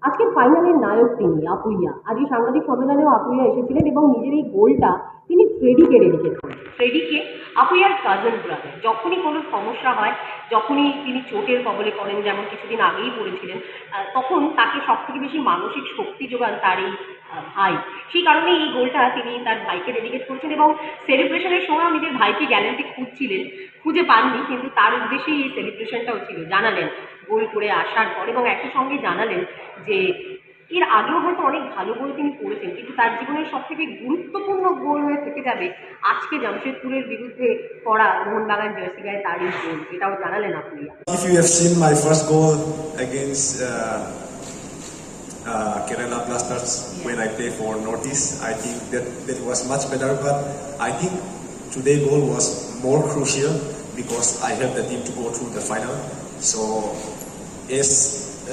আজকের ফাইনালের নায়ক তিনি আপুইয়া। আজকে সাংবাদিক সম্মেলনেও আপুইয়া এসেছিলেন এবং নিজের এই গোলটা তিনি ফ্রেডিকে ডেডিকেট করেন। ফ্রেডিকে আপুইয়ার কাজিন ব্রাদার। যখনই কোনো সমস্যা হয়, যখনই তিনি চোটের কবলে পড়েন, যেমন কিছুদিন আগেই পড়েছিলেন, তখন তাকে সবথেকে বেশি মানসিক শক্তি যোগান তার এই ভাই। সেই কারণেই এই গোলটা তিনি তার ভাইকে ডেডিকেট করেছেন এবং সেলিব্রেশনের সময়ও নিজের ভাইকে গ্যালারিতে খুঁজছিলেন, খুঁজে পাননি, কিন্তু তার উদ্দেশ্যেই এই সেলিব্রেশনটাও ছিল। জানালেন গোল করে আসার পর এবং একই সঙ্গে জানালেন যে এর আগেও হয়তো অনেক ভালো গোল তিনি করেছেন, কিন্তু তার জীবনের সবথেকে গুরুত্বপূর্ণ গোল হয়ে থেকে যাবে আজকে জামশেদপুরের বিরুদ্ধে করা মোহনবাগান জার্সি গায়ে তার এই গোল। এটাও জানালেন আপনি। If you have seen my first goal against Kerala Blasters when I played for Northeast, I think that was much better. But I think today's goal was more crucial because I helped the team to go through the final. So, as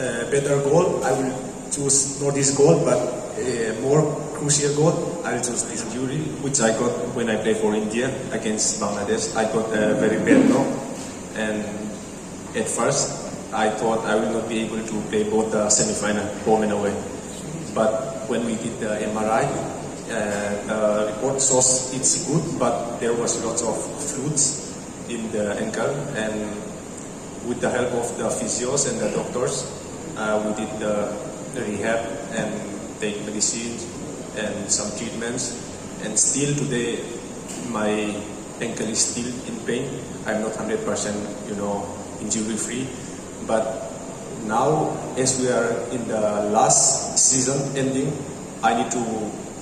a better goal, I will choose Northeast goal, but more crucial goal, I will choose this injury, which I got when I played for India against Bangladesh. I got a very bad knock, and at first, I thought I will not be able to play both the semi-final, home and away. But when we did the MRI, the report shows it's good, but there was lots of fluids in the ankle, and with the help of the physios and the doctors, we did the rehab and take medicines and some treatments. And still today, my ankle is still in pain. I'm not 100%, injury free. But now, as we are in the last season ending, I need to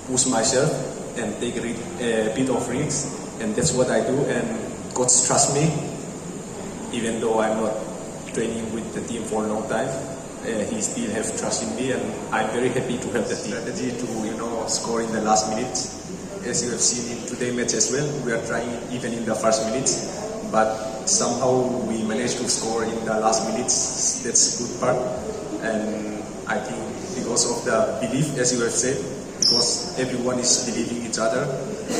push myself and take a bit of risks, and that's what I do. And coach trusts me, even though I'm not training with the team for a long time. He still have trust in me, and I'm very happy to have the strategy to score in the last minutes. As you have seen in today's match as well, we are trying even in the first minutes, but somehow we managed to score in the last minutes. That's a good part, and I think because of the belief, as you have said, because everyone is believing each other,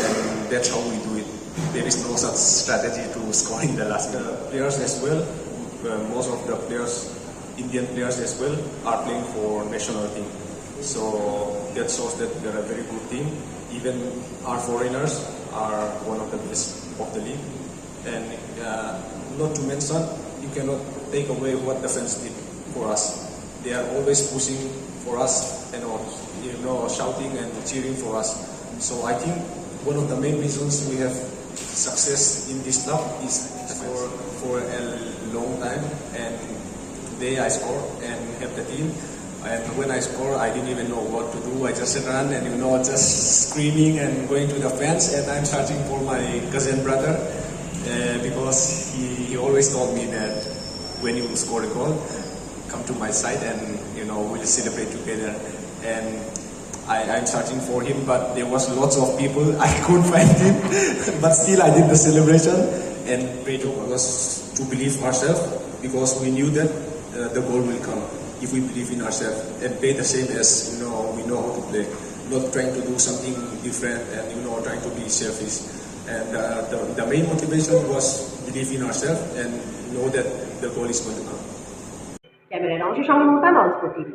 and that's how we do it. There is no such strategy to score in the last. The players as well, most of the players, Indian players as well, are playing for national team. So that shows that they're a very good team. Even our foreigners are one of the best of the league. And not to mention, you cannot take away what the fans did for us. They are always pushing for us and shouting and cheering for us. So I think one of the main reasons we have success in this club is for a long time. And today I score and help the team. And when I score, I didn't even know what to do. I just run and just screaming and going to the fans. And I'm searching for my cousin brother. Because he always told me that when you score a goal, come to my side and we'll celebrate together. And I'm searching for him, but there was lots of people. I couldn't find him, but still I did the celebration and prayed to us to believe ourselves, because we knew that the goal will come if we believe in ourselves and play the same as we know how to play, not trying to do something different and trying to be selfish. And the main motivation was believe in ourselves and know that the goal is going to come. ক্যামেরায় অংশের সঙ্গে মোতান, all sport TV.